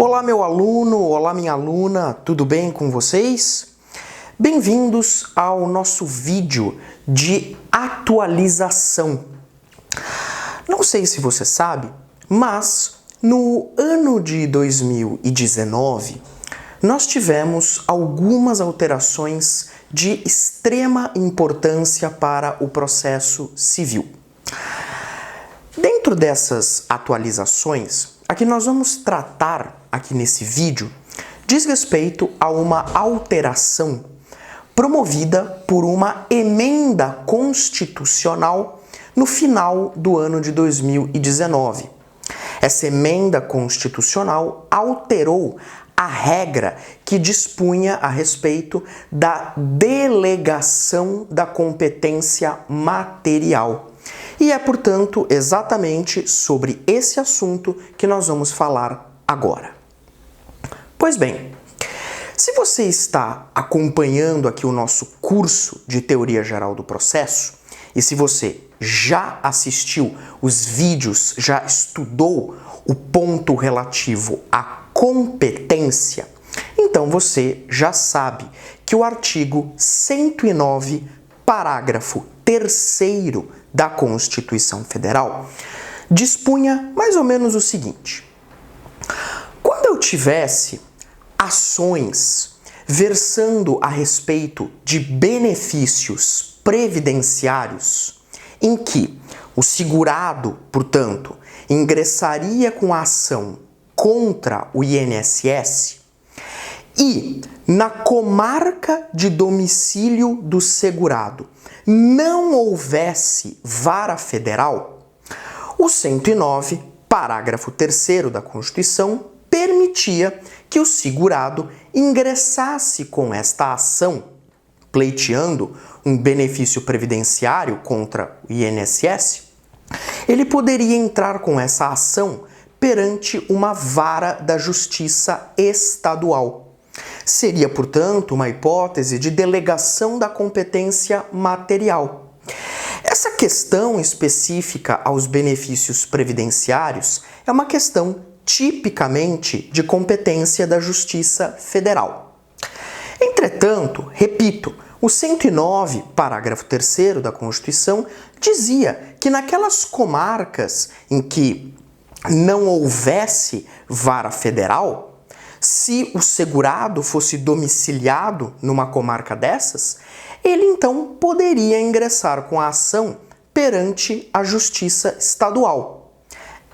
Olá, meu aluno, olá, minha aluna, tudo bem com vocês? Bem-vindos ao nosso vídeo de atualização. Não sei se você sabe, mas no ano de 2019 nós tivemos algumas alterações de extrema importância para o processo civil. Dentro dessas atualizações, a que nós vamos tratar aqui nesse vídeo diz respeito a uma alteração promovida por uma emenda constitucional no final do ano de 2019. Essa emenda constitucional alterou a regra que dispunha a respeito da delegação da competência material. E é, portanto, exatamente sobre esse assunto que nós vamos falar agora. Pois bem, se você está acompanhando aqui o nosso curso de Teoria Geral do Processo, e se você já assistiu os vídeos, já estudou o ponto relativo à competência, então você já sabe que o artigo 109, parágrafo 3º da Constituição Federal dispunha mais ou menos o seguinte: quando eu tivesse ações versando a respeito de benefícios previdenciários em que o segurado, portanto, ingressaria com a ação contra o INSS e na comarca de domicílio do segurado não houvesse vara federal, o 109, parágrafo 3º da Constituição, permitia que o segurado ingressasse com esta ação, pleiteando um benefício previdenciário contra o INSS. Ele poderia entrar com essa ação perante uma vara da Justiça Estadual. Seria, portanto, uma hipótese de delegação da competência material. Essa questão específica aos benefícios previdenciários é uma questão tipicamente de competência da Justiça Federal. Entretanto, repito, o 109, parágrafo 3º da Constituição dizia que naquelas comarcas em que não houvesse vara federal, se o segurado fosse domiciliado numa comarca dessas, ele então poderia ingressar com a ação perante a Justiça Estadual.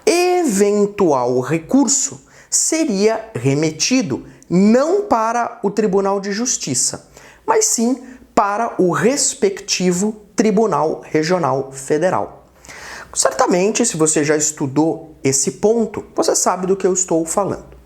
Eventual recurso seria remetido não para o Tribunal de Justiça, mas sim para o respectivo Tribunal Regional Federal. Certamente, se você já estudou esse ponto, você sabe do que eu estou falando.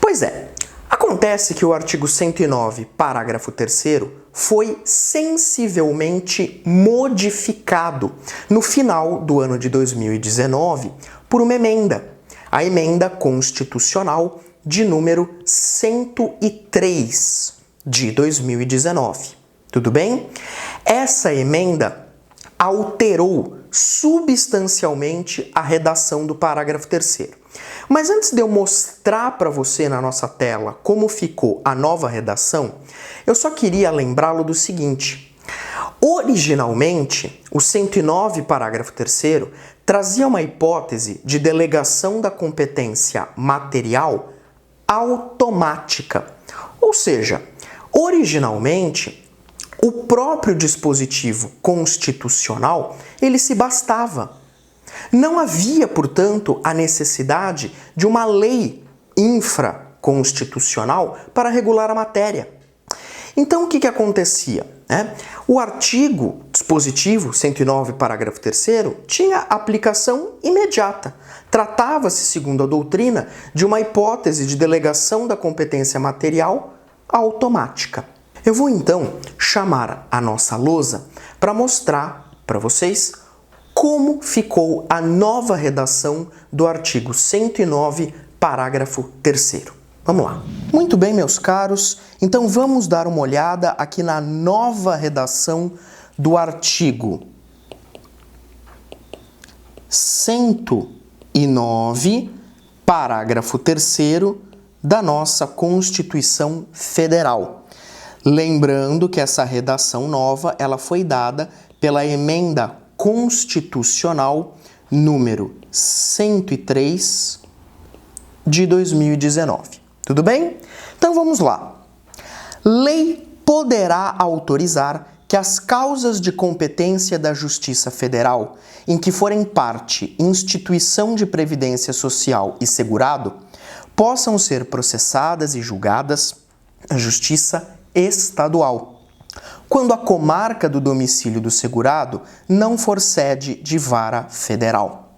Pois é, acontece que o artigo 109, parágrafo 3º, foi sensivelmente modificado no final do ano de 2019 por uma emenda, a emenda constitucional de número 103 de 2019. Tudo bem? Essa emenda alterou substancialmente a redação do parágrafo 3º. Mas antes de eu mostrar para você na nossa tela como ficou a nova redação, eu só queria lembrá-lo do seguinte: originalmente, o 109, parágrafo 3º, trazia uma hipótese de delegação da competência material automática. Ou seja, originalmente, o próprio dispositivo constitucional, ele se bastava. Não havia, portanto, a necessidade de uma lei infraconstitucional para regular a matéria. Então, o que acontecia? O artigo dispositivo 109, parágrafo 3º, tinha aplicação imediata. Tratava-se, segundo a doutrina, de uma hipótese de delegação da competência material automática. Eu vou, então, chamar a nossa lousa para mostrar para vocês como ficou a nova redação do artigo 109, parágrafo 3º. Vamos lá. Muito bem, meus caros, então vamos dar uma olhada aqui na nova redação do artigo 109, parágrafo 3º da nossa Constituição Federal. Lembrando que essa redação nova ela foi dada pela Emenda Constitucional número 103 de 2019. Tudo bem? Então vamos lá. Lei poderá autorizar que as causas de competência da Justiça Federal, em que forem parte instituição de previdência social e segurado, possam ser processadas e julgadas na Justiça Estadual, quando a comarca do domicílio do segurado não for sede de vara federal.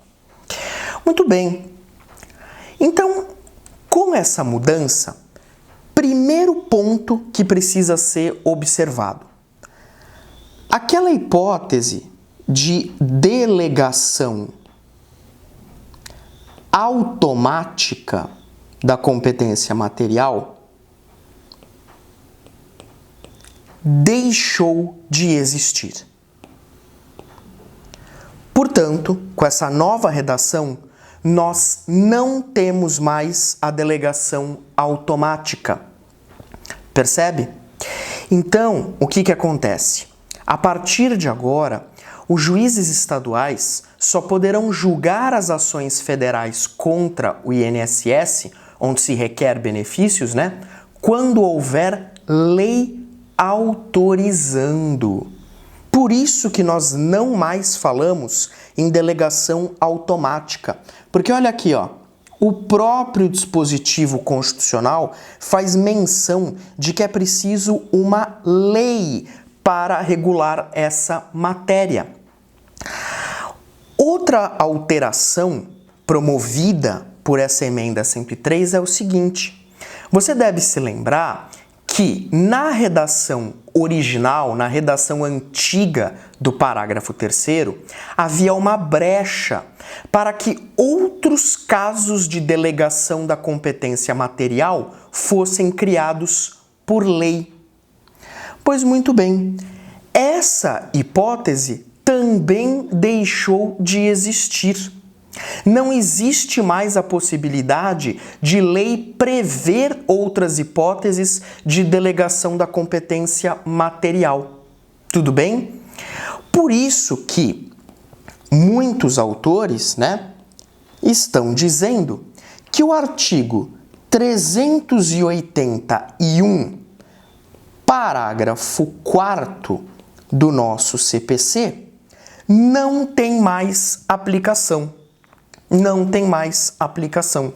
Muito bem. Então, com essa mudança, primeiro ponto que precisa ser observado. Aquela hipótese de delegação automática da competência material deixou de existir. Portanto, com essa nova redação, nós não temos mais a delegação automática. Percebe? Então, o que acontece? A partir de agora, os juízes estaduais só poderão julgar as ações federais contra o INSS, onde se requer benefícios, quando houver lei autorizando. Por isso que nós não mais falamos em delegação automática. Porque olha aqui, o próprio dispositivo constitucional faz menção de que é preciso uma lei para regular essa matéria. Outra alteração promovida por essa emenda 103 é o seguinte: você deve se lembrar que na redação original, na redação antiga do parágrafo 3º, havia uma brecha para que outros casos de delegação da competência material fossem criados por lei. Pois muito bem, essa hipótese também deixou de existir. Não existe mais a possibilidade de lei prever outras hipóteses de delegação da competência material. Tudo bem? Por isso que muitos autores, estão dizendo que o artigo 381, parágrafo 4º do nosso CPC não tem mais aplicação. Não tem mais aplicação,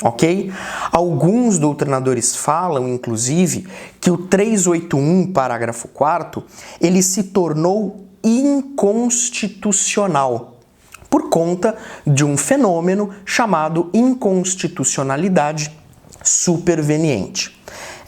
ok? Alguns doutrinadores falam, inclusive, que o 381, parágrafo 4º, ele se tornou inconstitucional por conta de um fenômeno chamado inconstitucionalidade superveniente.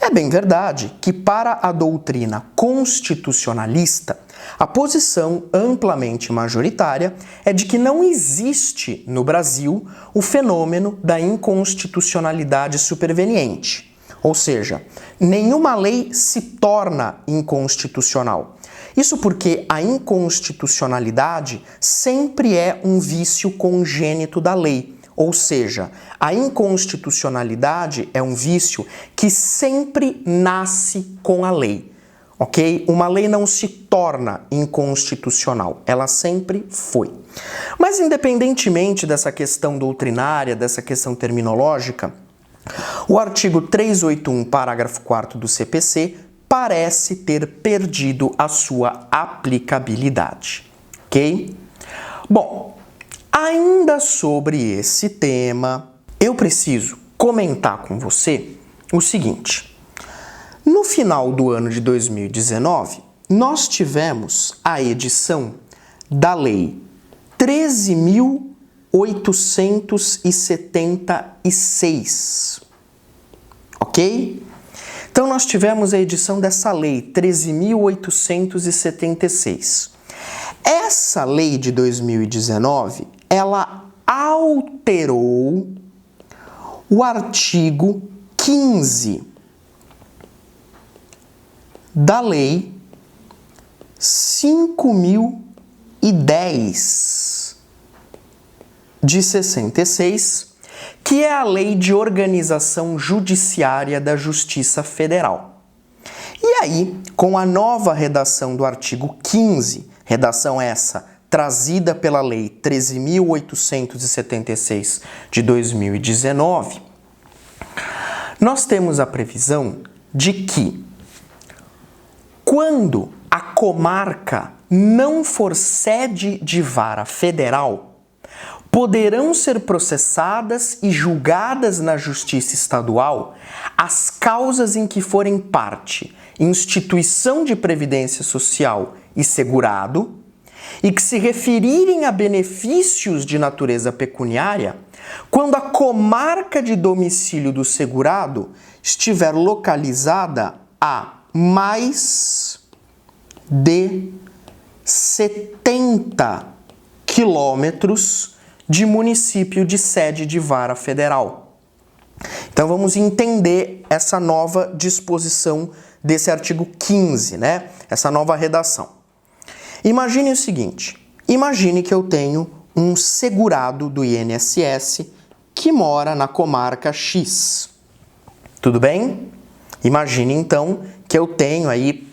É bem verdade que, para a doutrina constitucionalista, a posição amplamente majoritária é de que não existe no Brasil o fenômeno da inconstitucionalidade superveniente. Ou seja, nenhuma lei se torna inconstitucional. Isso porque a inconstitucionalidade sempre é um vício congênito da lei. Ou seja, a inconstitucionalidade é um vício que sempre nasce com a lei. Ok? Uma lei não se torna inconstitucional, ela sempre foi. Mas independentemente dessa questão doutrinária, dessa questão terminológica, o artigo 381, parágrafo 4º do CPC parece ter perdido a sua aplicabilidade. Ok? Bom, ainda sobre esse tema, eu preciso comentar com você o seguinte. No final do ano de 2019, nós tivemos a edição da Lei 13.876, ok? Então, nós tivemos a edição dessa Lei 13.876. Essa lei de 2019, ela alterou o artigo 15 da Lei 5.010 de 66, que é a Lei de Organização Judiciária da Justiça Federal. E aí, com a nova redação do artigo 15, redação essa trazida pela Lei 13.876 de 2019, nós temos a previsão de que, quando a comarca não for sede de vara federal, poderão ser processadas e julgadas na Justiça Estadual as causas em que forem parte instituição de previdência social e segurado e que se referirem a benefícios de natureza pecuniária quando a comarca de domicílio do segurado estiver localizada a mais de 70 quilômetros de município de sede de vara federal. Então vamos entender essa nova disposição desse artigo 15, né? Essa nova redação. Imagine o seguinte, imagine que eu tenho um segurado do INSS que mora na comarca X. Tudo bem? Imagine então que eu tenho aí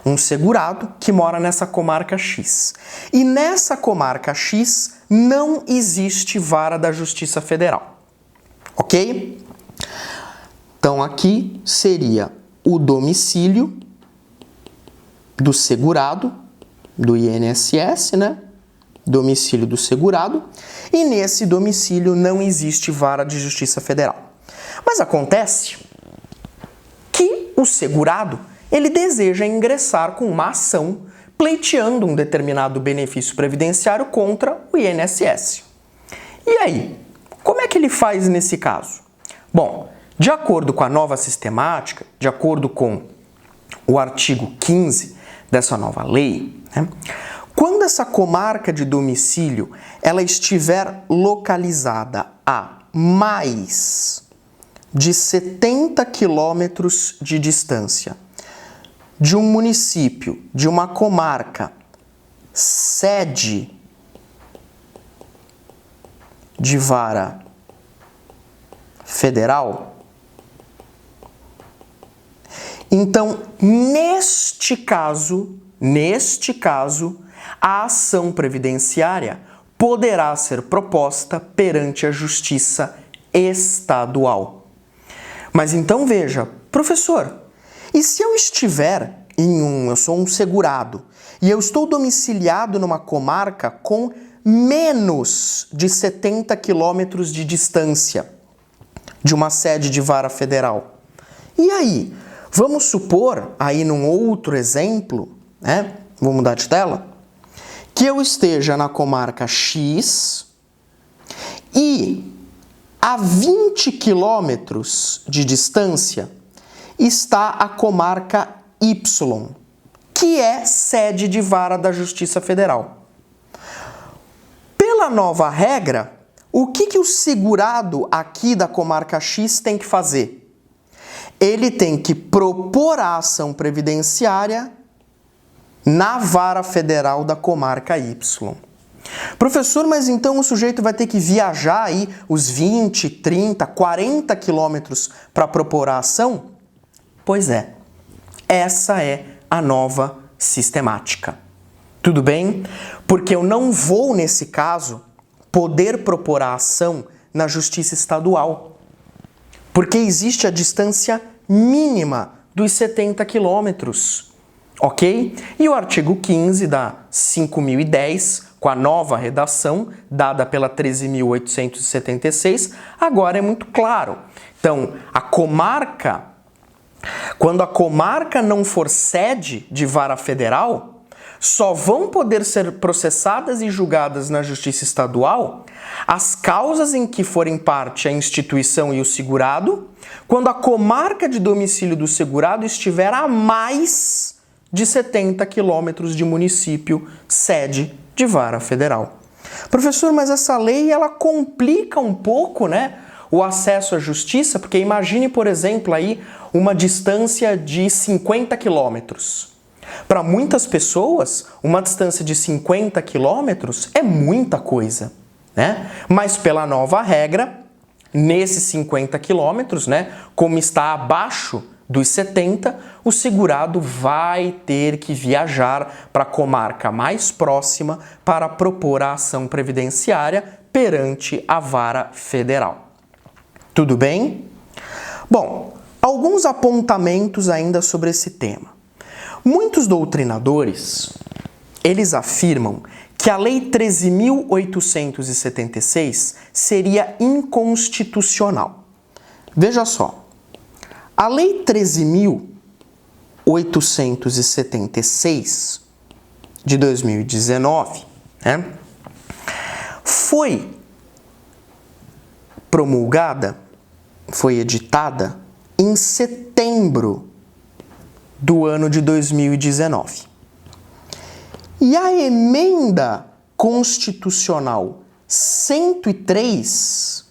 um segurado que mora nessa comarca X. E nessa comarca X não existe vara da Justiça Federal. Ok? Então aqui seria o domicílio do segurado, do INSS, né? Domicílio do segurado. E nesse domicílio não existe vara de Justiça Federal. Mas acontece que o segurado, ele deseja ingressar com uma ação pleiteando um determinado benefício previdenciário contra o INSS. E aí, como é que ele faz nesse caso? Bom, de acordo com a nova sistemática, de acordo com o artigo 15 dessa nova lei, né, quando essa comarca de domicílio ela estiver localizada a mais de 70 quilômetros de distância de um município, de uma comarca, sede de vara federal, então, neste caso, a ação previdenciária poderá ser proposta perante a Justiça Estadual. Mas então veja, professor, e se eu estiver eu sou um segurado, e eu estou domiciliado numa comarca com menos de 70 quilômetros de distância de uma sede de vara federal? E aí? Vamos supor, aí num outro exemplo, né? Vou mudar de tela, que eu esteja na comarca X e a 20 quilômetros de distância está a comarca Y, que é sede de vara da Justiça Federal. Pela nova regra, o que o segurado aqui da comarca X tem que fazer? Ele tem que propor a ação previdenciária na vara federal da comarca Y. Professor, mas então o sujeito vai ter que viajar aí os 20, 30, 40 quilômetros para propor a ação? Pois é, essa é a nova sistemática. Tudo bem? Porque eu não vou, nesse caso, poder propor a ação na Justiça Estadual. Porque existe a distância mínima dos 70 quilômetros, ok? E o artigo 15 da 5.010, com a nova redação, dada pela 13.876, agora é muito claro. Então, quando a comarca não for sede de vara federal, só vão poder ser processadas e julgadas na Justiça Estadual as causas em que forem parte a instituição e o segurado, quando a comarca de domicílio do segurado estiver a mais de 70 quilômetros de município sede de vara federal. Professor, mas essa lei ela complica um pouco, né, o acesso à justiça, porque imagine, por exemplo, aí uma distância de 50 quilômetros. Para muitas pessoas, uma distância de 50 quilômetros é muita coisa, né? Mas pela nova regra, nesses 50 quilômetros, né? Como está abaixo dos 70, o segurado vai ter que viajar para a comarca mais próxima para propor a ação previdenciária perante a vara federal. Tudo bem? Bom, alguns apontamentos ainda sobre esse tema. Muitos doutrinadores, eles afirmam que a Lei 13.876 seria inconstitucional. Veja só, a Lei 13.876 de 2019, né, foi promulgada, foi editada em setembro do ano de 2019. E a emenda constitucional 103,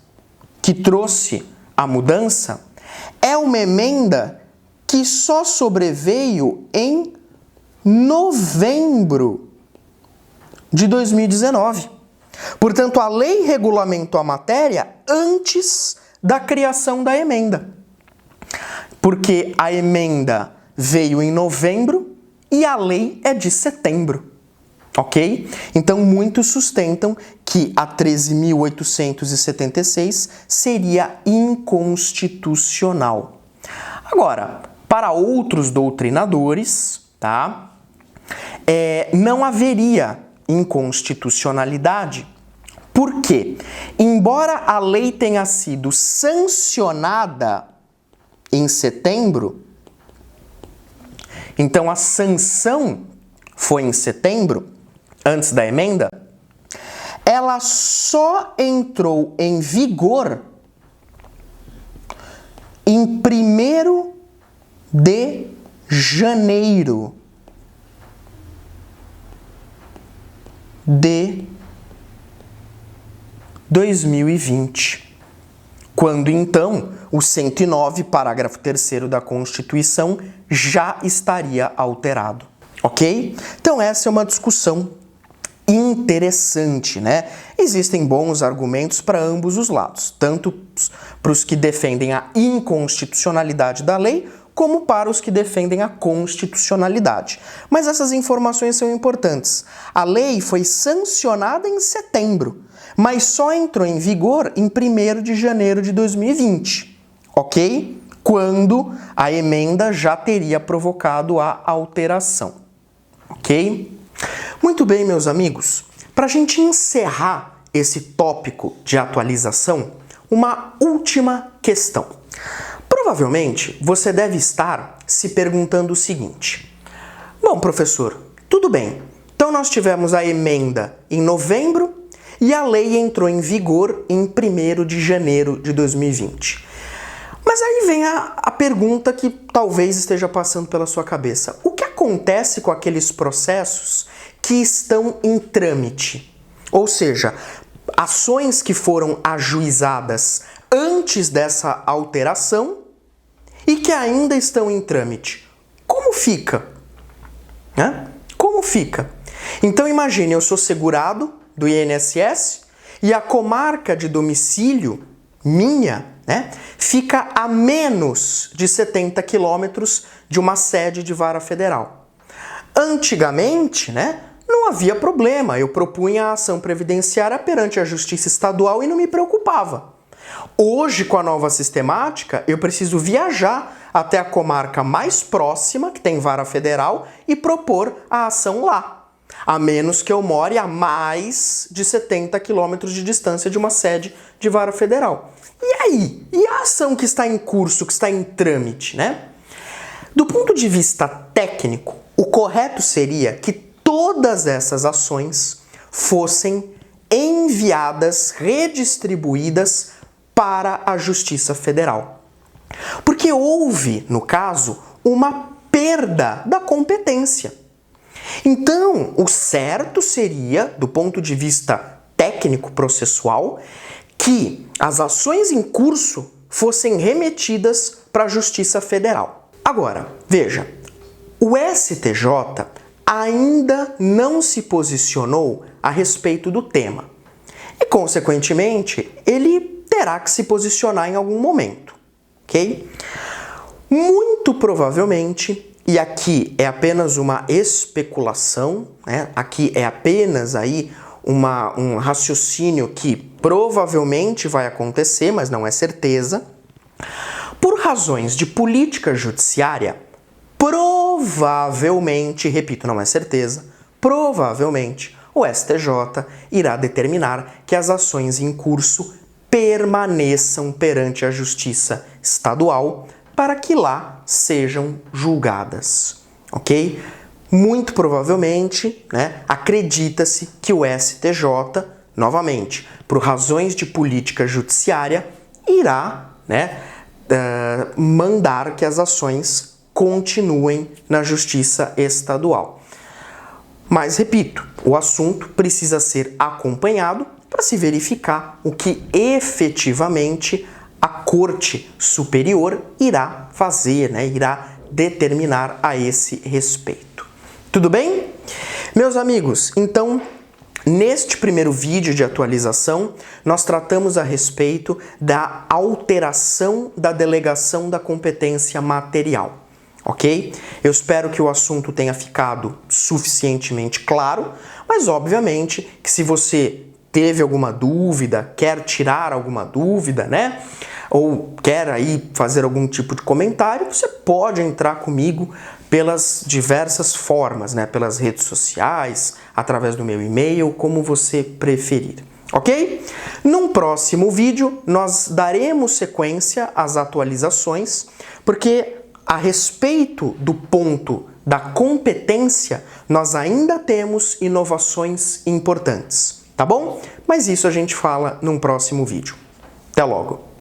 que trouxe a mudança, é uma emenda que só sobreveio em novembro de 2019. Portanto, a lei regulamentou a matéria antes da criação da emenda. Porque a emenda veio em novembro e a lei é de setembro. Ok? Então, muitos sustentam que a 13.876 seria inconstitucional. Agora, para outros doutrinadores, tá? Não haveria inconstitucionalidade. Por quê? Embora a lei tenha sido sancionada em setembro, então a sanção foi em setembro, antes da emenda, ela só entrou em vigor em 1º de janeiro de 2020, quando então o 109, parágrafo 3º da Constituição já estaria alterado, ok? Então essa é uma discussão interessante, né? Existem bons argumentos para ambos os lados, tanto para os que defendem a inconstitucionalidade da lei, como para os que defendem a constitucionalidade. Mas essas informações são importantes. A lei foi sancionada em setembro, mas só entrou em vigor em 1º de janeiro de 2020, ok? Quando a emenda já teria provocado a alteração, ok? Muito bem, meus amigos. Para a gente encerrar esse tópico de atualização, uma última questão. Provavelmente, você deve estar se perguntando o seguinte: bom, professor, tudo bem. Então nós tivemos a emenda em novembro e a lei entrou em vigor em 1º de janeiro de 2020. Mas aí vem a pergunta que talvez esteja passando pela sua cabeça. O que acontece com aqueles processos que estão em trâmite? Ou seja, ações que foram ajuizadas antes dessa alteração e que ainda estão em trâmite. Como fica? Como fica? Então imagine, eu sou segurado do INSS e a comarca de domicílio minha, né, fica a menos de 70 quilômetros de uma sede de vara federal. Antigamente, né, não havia problema, eu propunha a ação previdenciária perante a Justiça Estadual e não me preocupava. Hoje, com a nova sistemática, eu preciso viajar até a comarca mais próxima, que tem vara federal, e propor a ação lá, a menos que eu more a mais de 70 quilômetros de distância de uma sede de vara federal. E aí? E a ação que está em curso, que está em trâmite, né? Do ponto de vista técnico, o correto seria que todas essas ações fossem enviadas, redistribuídas para a Justiça Federal. Porque houve, no caso, uma perda da competência. Então, o certo seria, do ponto de vista técnico-processual, que as ações em curso fossem remetidas para a Justiça Federal. Agora, veja, o STJ ainda não se posicionou a respeito do tema. E, consequentemente, ele terá que se posicionar em algum momento, ok? Muito provavelmente, e aqui é apenas uma especulação, né? Aqui é apenas aí um raciocínio que provavelmente vai acontecer, mas não é certeza. Por razões de política judiciária, provavelmente, repito, não é certeza, provavelmente o STJ irá determinar que as ações em curso permaneçam perante a Justiça Estadual para que lá sejam julgadas, ok? Muito provavelmente, né, acredita-se que o STJ, novamente, por razões de política judiciária, irá, né, mandar que as ações continuem na Justiça Estadual. Mas, repito, o assunto precisa ser acompanhado para se verificar o que efetivamente a Corte Superior irá fazer, né, irá determinar a esse respeito. Tudo bem? Meus amigos, então, neste primeiro vídeo de atualização, nós tratamos a respeito da alteração da delegação da competência material, ok? Eu espero que o assunto tenha ficado suficientemente claro, mas obviamente que se você teve alguma dúvida, quer tirar alguma dúvida, né? Ou quer aí fazer algum tipo de comentário, você pode entrar comigo pelas diversas formas, né? Pelas redes sociais, através do meu e-mail, como você preferir, ok? Num próximo vídeo, nós daremos sequência às atualizações, porque a respeito do ponto da competência, nós ainda temos inovações importantes, tá bom? Mas isso a gente fala num próximo vídeo. Até logo!